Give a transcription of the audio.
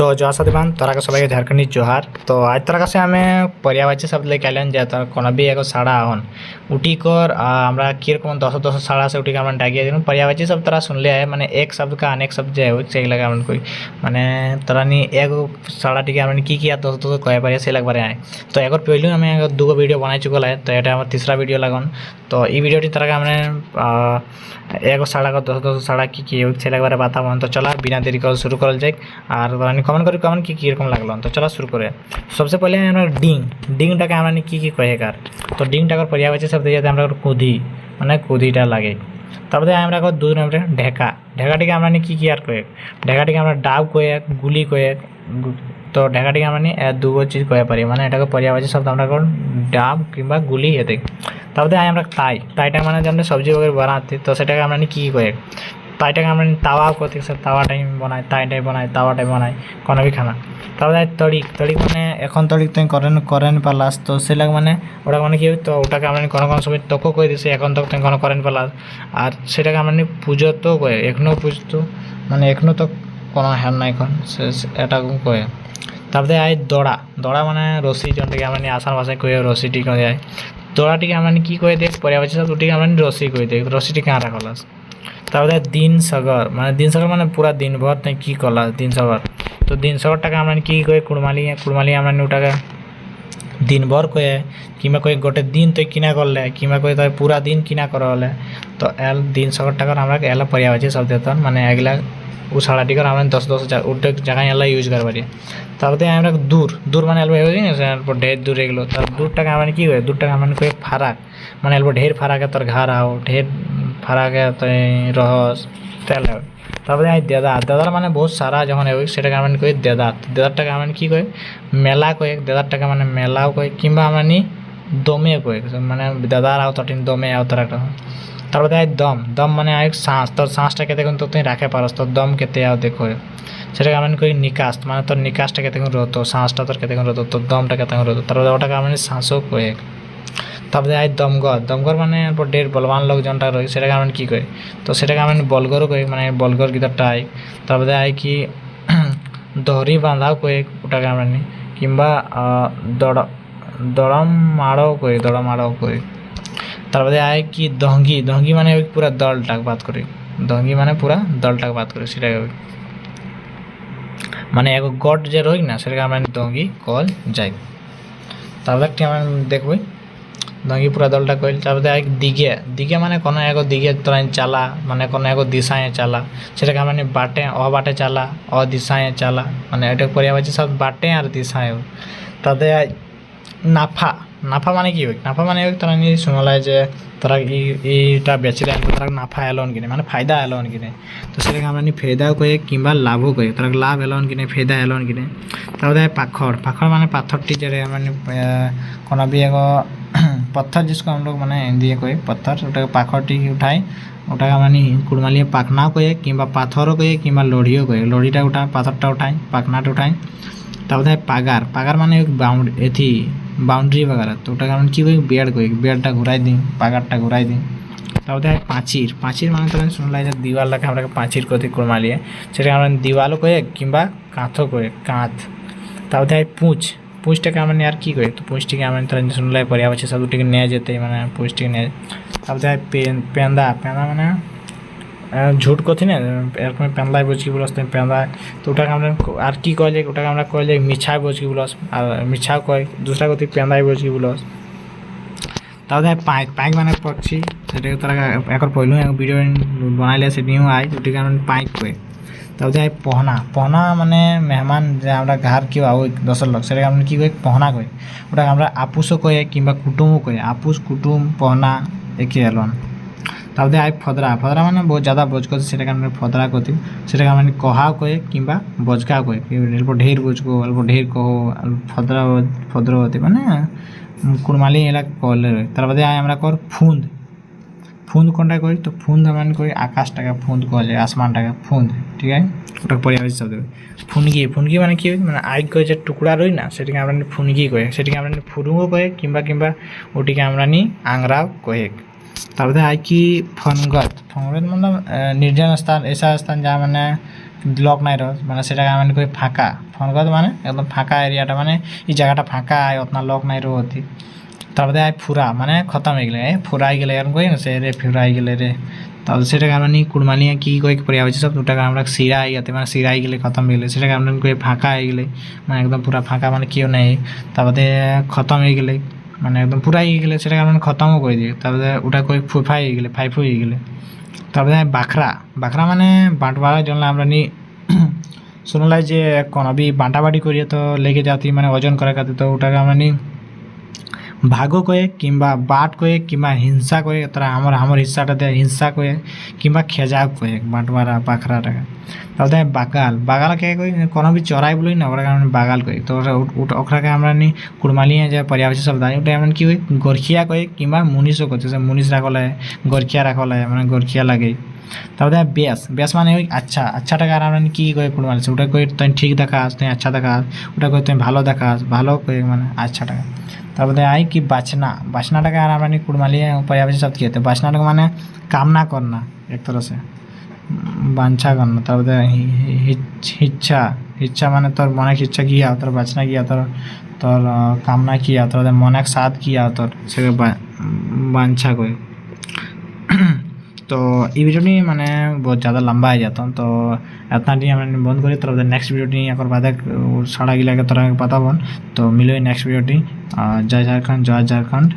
তো জয় সাথীবান তোরা সবাইকে ঝাড়খণ্ডী জোহার। তো আজ তোর কাছে আমি পরিয়াবাচী শব্দ লেগে আইলেন যে তোর কোনো বি এক সাড়া হন উठी कर আমরা কিরকম দশ দশ সাড়া से उठी कर আমরা डागिए दिन पर्यायवाची शब्द तोरा सुन लिया है माने एक शब्द का अनेक शब्द है से लगा हमन कोई माने तोरा नी एक साड़ा टिके हमन की किया दस दस कहे पारे से लग बारे आए। तो एक और पहले हमें दुगो वीडियो बनाई चुकल है, तो এটা আমার तीसरा वीडियो लगन। तो ई वीडियोटी तोरा हमने एगो साड़ा का दस दस साड़ा की से लग बारे बतावन। तो चला बिना देरी कर शुरू करल जाए और तोरा नी कमेंट करी कमेंट की रकम लागलो। तो चला शुरू करे। सबसे पहले আমরা ডিং ডিংটাকে আমরা नी की कहे कर। तो ডিংটাকে पर्यायवाची शब्द যাতে আমরা কুদি মানে কুদিটা লাগে। তারপরে আমরা দুই নম্বরে ঢেকা ঢেকাটিকে আমরা কি কি আর কয়ে ঢেকাটিকে আমরা ডাব কয়ে গুলি কয়ে। তো ঢেকাটিকে আমরা দুগো চीज কয়ে পারি মানে এটাকে पर्यायवाची शब्द আমরা ডাব কিংবা গুলি এতে। তারপরে আমরা তাই তাইটা মানে যেমন সবজি वगैरह বানাতে তো সেটাকে আমরা কি কয়ে তাইটাকে আমরা তাওয়া করতে তাওয়াটাই বানাই তাইটাই বানাই তাওয়াটাই বানাই কোনো भी খানা। তারপরে তড়িক তড়িক মানে এখন তড়িক তুই করেন পালাস তো সেটা মানে ওটা মানে কি তো ওটাকে আমরা কোনো সময় তোকে কয়ে দিছি এখন তো তুই কোনো করেন পালাস আর সেটাকে আমরা পুজো তো কয়ে এখনো পুজতো মানে এখনো তো কোনো হ্যান নাই এখন এটা কয়ে। তারপরে আয় দড়া দড়া মানে রশি যেটাকে আমরা আসার ভাষায় কয়ে রশিটি কয়ে যায়। দড়াটিকে আমরা কি কয়ে দিই पर्यायवाची शब्द ওটিকে আমরা রশি কয়ে দিই রশিটি কাঁ রাখলাস। তারপরে দিন সাগর মানে পুরা দিন ভর তুই কি করলাস দিন সাগর। তো দিন সাগরটাকে আমরা কি কয়ে কুড়মালি কুড়মালি আমরা ওটাকে दिन भर कहे कि गोटे दिन तुम किना करले कि पूरा दिन किना कर तो एल दिन सगर टाकर एल पर्यायवाची शब्द माने एगला उ साड़ा टिकर दस दस जगह एल यूज कर पारि। तारपरे আমরা दूर दूर মানে এলব ढेर दूर एगलो তার দূরটাকে আমরা কি কই দূরটাকে আমরা কই ফারাক মানে এলব ढेर ফারাকে তোর ঘর আও ढेर ফারাকে তুই রহস তেল। তারপরে আই দেদার দেদার মানে বহুত সারা যখন হবে সেটাকে আমরা কই দেদার দেদারটাকে আমরা কি কই মেলা কই দেদারটাকে মানে মেলাও কই কিংবা আমরা নি দমে কই মানে দেদার আও তটিন দমে আও তোর একটা। তারপরে আই দম দম মানে আই শ্বাস তোর শ্বাসটা কেতে কোন তুই রাখে পারস তোর দম কেতে আও দেখো সেটাকে আমরা কই নিকাশ মানে তোর নিকাশটা কেতে কোন রতো শ্বাসটা তোর কেতে কোন রতো তোর দমটা কেতে কোন রতো তারপরে ওটাকে আমরা শ্বাসও কই। তারপরে আই দমঘর দমঘর মানে ढेर बलवान लोक जनटा रही সেটাকে আমরা কি কই তো সেটাকে আমরা বলগরও কই মানে বলগর গিটারটা আই। তারপরে আই কি দড়ি বাঁধাও কই ওটাকে আমরা নি কিংবা দড়ম মাড়ও কই। তারপরে আই কি দহঙ্গি দহঙ্গি মানে পুরা দলটাকে বাদ করি দহঙ্গি মানে পুরা দলটাকে বাদ করি সেটাকে মানে এক গড যে রই না সেটাকে আমরা দহঙ্গি কল যাই। তারপরে একটি আমরা দেখবই দহঙ্গি পুরা দলটা কইল। তারপরে এক দিকে দিকে মানে কোনো এক দিকে তোরা চালা মানে কোনো এক দিশায় চালা সেটাকে আমরা বাটে বাটে চালা দিশায় চালা মানে এটা पर्यायवाची शब्द बाटे और दिशाए। তাতে নাফা নাফা মানে কি নাফা মানে তোরা নি শুনলাই যে তোরা এইটা বেচলে তোরা নাফা এলন কিনে মানে ফায়দা এলন কিনে তো সেটাকে আমরা নি ফায়দাও কই কিংবা লাভও কই তোরা লাভ এলন কিনে ফায়দা এলন কিনে। তারপরে পাখর পাখর মানে পাথরটি যে মানে কোনো भी एक पत्थर जिसको हम लोग माने दिए कोई पत्थर उठा पाखरटी उठाए उठाके हमारे कुड़मालिए पाखना कहे कि पाथरों कहे कि लोढ़ियों कहे लोढ़ीटा उठा पाथरटा उठाए पाखनाटा उठाए। तारपरे पागार पागार माने बाउंड्री एथी बाउंड्री वगैरह तो उठाके हम कि बेड़ कहे बेड़टा घुराई दी पागारटा घुराई दी। तारपरे पाचिर पाचिर माने तो सुनला जे दीवालटाके हमरा पाचिर कथि कुड़मालिए सेटा हमरा दीवालो कहे किंबा काथो कहे काथ। तारपरे पूँछ पूँछटाके আমরা আর কি কই তো पूँछটিকে আমরা তারা শুনলাই पर्यायवाची শব্দটিকে নিয়ে যেতে মানে पूँछটিকে নিয়ে। তারপরে পেন্দা পেন্দা মানে ঝুট কথি না এরকম পেন্দায় বুঝ কি বলস পেন্দা তো ওটাকে আমরা আর কি কয় যে ওটাকে আমরা কয় যে মিছাই বুঝ কি বলস আর মিছাও কয় दूसरा কথি পেন্দায় বুঝ কি বলস। তারপরে পাইক পাইক মানে পক্ষী সেটাকে তারা একর পহলু এক ভিডিও বানাইলে সেটিও আই ওটিকে আমরা পাইক কয়। তারপরে পহনা পহনা মানে মেহমান যে আমরা ঘর কেউ আও দশ লোক সেটাকে আমরা কি কই পহনা কই ওটাকে আমরা আপুসও কয়ে কিংবা কুটুমও কয়ে আপুস কুটুম পহনা একই এলন। তারপরে আই ফদরা ফদরা মানে বহুত ज़्यादा বোঝ করছে সেটাকে আমরা ফদরা কতি সেটাকে আমরা কহাও কয়ে কিংবা বজকাও কয়ে অল্প ঢের বোঝকো অল্প ঢের কহো ফদরা ফদরবতী মানে কুড়মালি এলা কলে। তারপরে আই আমরা কর ফুন্দ ফুন্দ কোনটা কই তো ফুন্দ মানে কই আকাশটাকে ফুন্দ কলে আসমানটাকে ফুন্দ ঠিক আছে ওটা पर्यायवाची शब्द। ফুনগি ফুনগি মানে কি মানে আইক কই যে টুকরা রই না সেটাকে আমরা ফুনগি কই সেটাকে আমরা ফুরুঙ্গো কই কিংবা কিংবা ওটিকে আমরা নি আংরাও কই। তারপরে আই কি ফনগত ফনগত मतलब निर्जन स्थान ऐसा स्थान जहाँ मैंने লক নাই রস মানে সেটাকে আমি কই ফাঁকা ফনগত মানে একদম ফাঁকা এরিয়াটা মানে এই জায়গাটা ফাঁকা আয় অতনা লক নাই রহতি তারপরে আয় ফুরা মানে খতম হয়ে গেলে ফুরাই গেলে এরকম কই না সে রে ফুরাই গেলে রে তাহলে সেটাকে আমরা নি কুড়মালিয়ে কি কই পরিয়া হচ্ছে সব ওটাকে আমরা সিরাই যাতে মানে সিরাই গেলে খতম হয়ে গেলে সেটাকে আমরা কই ফাঁকা হয়ে গেলে মানে একদম পুরা ফাঁকা মানে কেউ নেই তারপরে খতম হয়ে গেলে মানে একদম পুরাই গেলে সেটাকে আমরা খতমও করে দিই তারপরে ওটা কই ফুফাই গেলে ফাইফ হয়ে গেলে তারপরে বাখরা বাখরা মানে বাঁটবাড়ার জন্য আমরা নি শুনলাই যে কোনবি বাঁটাবাটি করিয়ে তো লেগে যাতি মানে ওজন করার খাতে তো ওটাকে আমরা নি ভাগও কয়ে কিংবা বাট কয়ে কিংবা হিংসা কয়ে তারা আমার হিস্সাটাতে হিংসা কয়ে কিংবা খেজা কয়ে বাঁটবারা পাখরাটাকে তাহলে বাগাল বাগালকে কই কোনো বি চড়াই বলি না ওটাকে আমরা বাগাল কই তো ওটাকে আমরা নি কুড়মালিয়ে যে পরিয়াবাসী শব্দ ওটা আমরা কি কই গরখিয়া কই কিংবা মুনিশও করছে যে মুনিশ রাখলে গরখিয়া রাখলে মানে গরখিয়া লাগে তারপরে বেশ বেশ মানে ওই আচ্ছা আচ্ছাটাকে আর আমরা কি কই কুড়মালি ওটা কই তুই ঠিক দেখাস তুই আচ্ছা দেখাস ওটা কই তুই ভালো দেখাস ভালো কই মানে আচ্ছাটাকে তারপরে আই কি বাচনা বাচনাটাকে আর আমরা কুড়মালিয়ে পরিয়াবাসী শব্দ কি হতে বাচনাটাকে মানে কামনা করনা এক तरह से বাঞ্ছা করনা তারপরে ইচ্ছা ইচ্ছা মানে তোর মনে ইচ্ছা কিয়া তোর বাচনা কিয়া তোর তোর কামনা কিয়া তোর মনে সাথ কিয়া তোর সে বাঞ্ছা কই तो ये वीडियो नहीं मैंने बहुत ज़्यादा लंबा है जाता हूँ तो इतना नहीं हमने बंद करी तरफ नेक्स्ट वीडियो नहीं अगर बाद साड़ा गिला के तरह पता बन तो मिलो नेक्स्ट वीडियो जय झारखंड जय झारखंड।